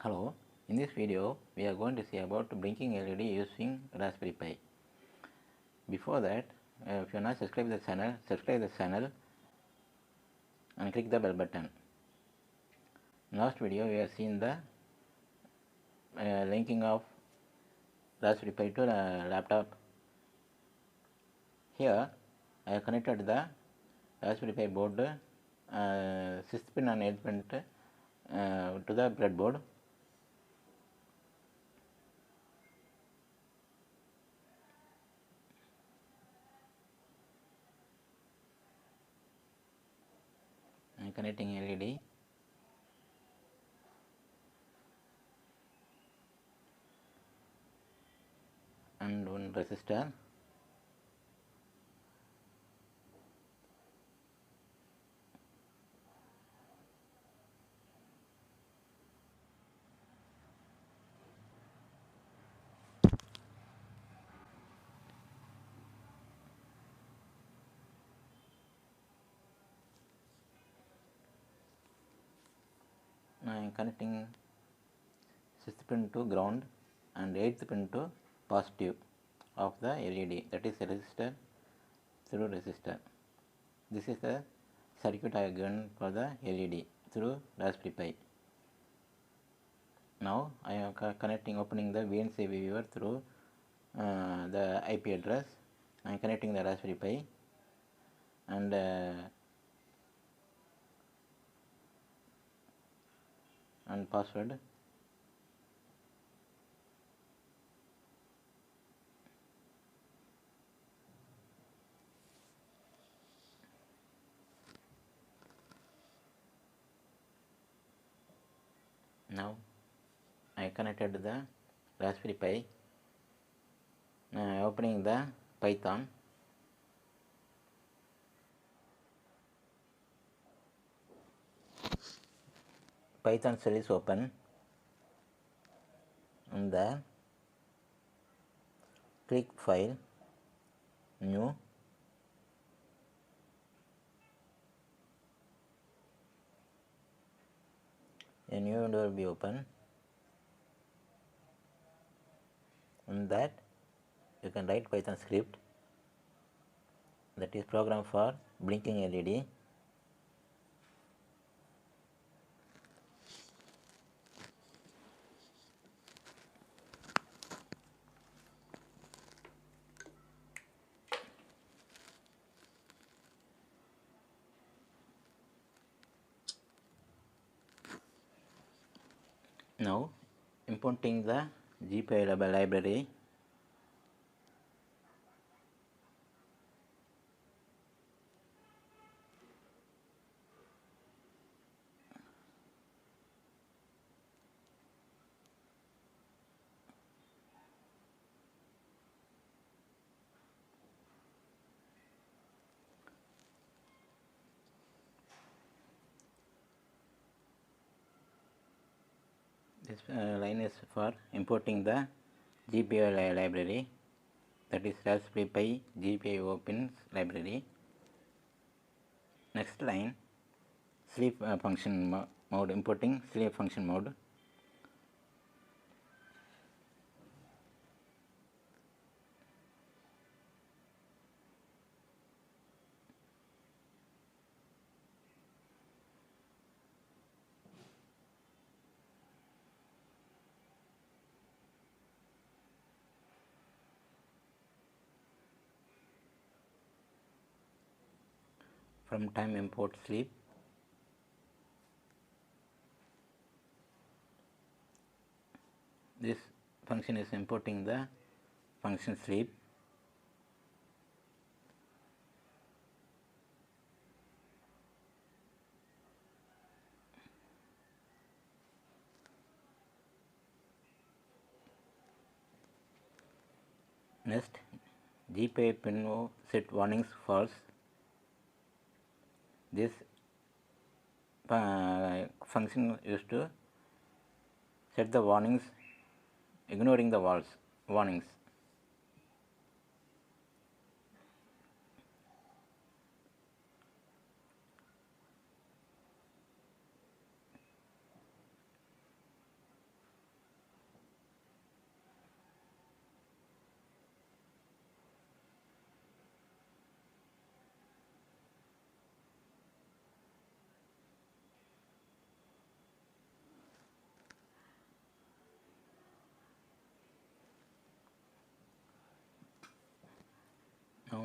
Hello, in this video we are going to see about blinking LED using Raspberry Pi. Before that, if you are not subscribed to the channel, subscribe the channel and click the bell button. In last video we have seen the linking of Raspberry Pi to the laptop. Here I have connected the Raspberry Pi board 6th pin and 8th pin to the breadboard. I am connecting LED and one resistor. I am connecting 6th pin to ground and 8th pin to positive of the LED, that is resistor through resistor. This is the circuit I have given for the LED through Raspberry Pi. Now I am opening the VNC viewer through the IP address. I am connecting the Raspberry Pi and password. Now I connected the Raspberry Pi. Opening the Python. Python shell is open, and there click File, New, a new window will be open. In that you can write Python script, that is program for blinking LED. Now importing the GPI library. This line is for importing the GPI library, that is Raspberry Pi GPI opens library. Next line, sleep function mode, importing sleep function mode. From time import sleep. This function is importing the function sleep. Next, GPI pin set warnings false. This function used to set the warnings ignoring the warnings.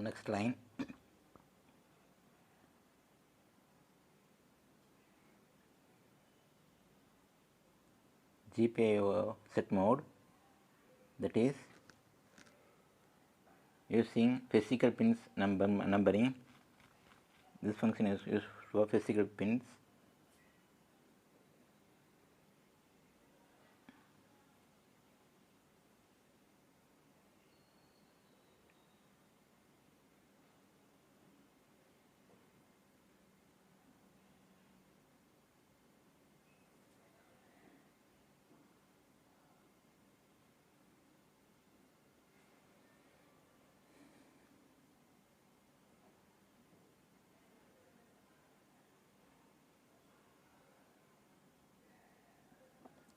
next line, GPIO set mode, that is using physical pins numbering. This function is used for physical pins.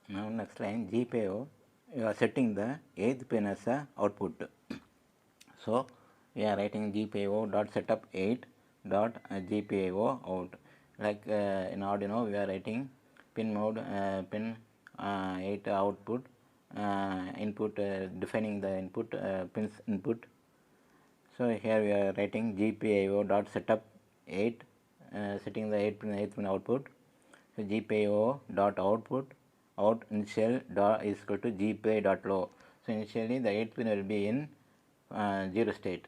Now next line, GPIO, you are setting the 8th pin as a output. So we are writing GPIO dot setup 8 dot GPIO out. Like in Arduino, we are writing pin mode pin 8 output input, defining the input pins input. So here we are writing GPIO dot setup 8, setting the 8th pin output. So GPIO dot output out initial dot is equal to GPI dot low. So initially the 8th pin will be in 0 state.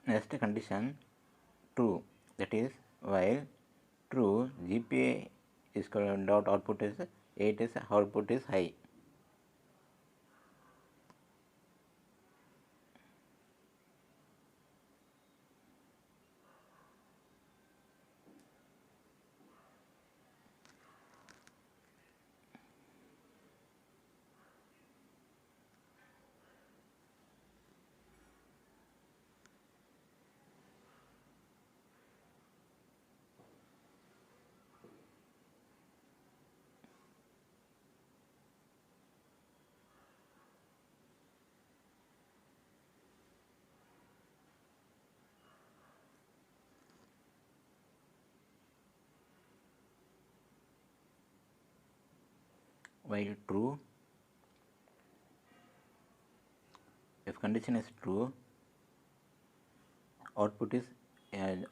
Next condition, true, that is while true, GPA is dot output is 8 is output is high. While true, if condition is true, output is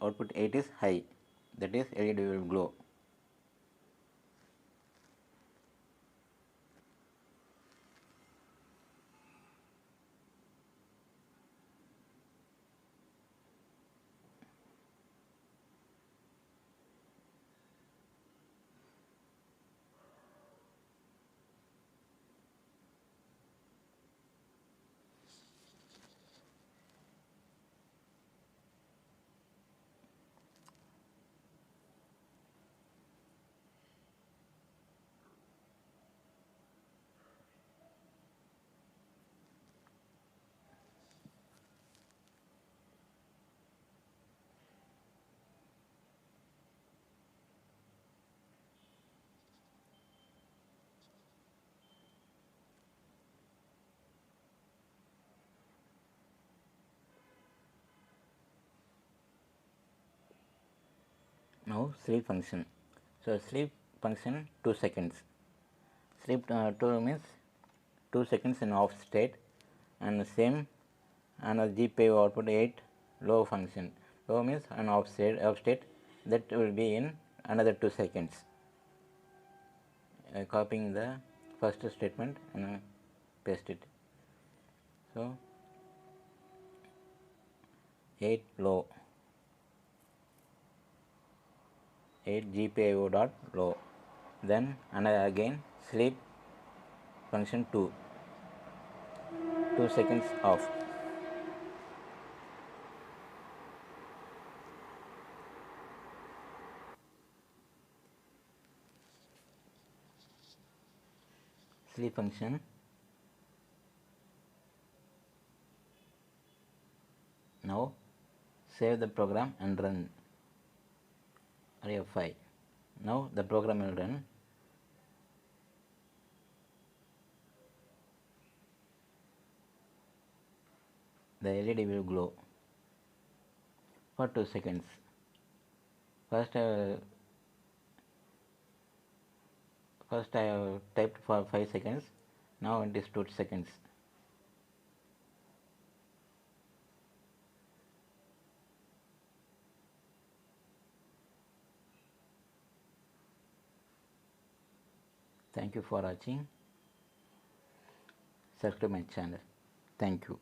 output 8 is high, that is LED will glow. Now sleep function. So sleep function 2 seconds. Sleep 2 means 2 seconds in off state, and same another GPIO output 8 low function. Low means an off state that will be in another 2 seconds. Copying the first statement and paste it. So 8 low, 8 GPIO dot low. Then another again sleep function 2, 2 seconds off. sleep function. Now save the program and run. F5. Now the program will run. The LED will glow for 2 seconds. First I have typed for 5 seconds. Now it is 2 seconds. Thank you for watching. Subscribe my channel. Thank you.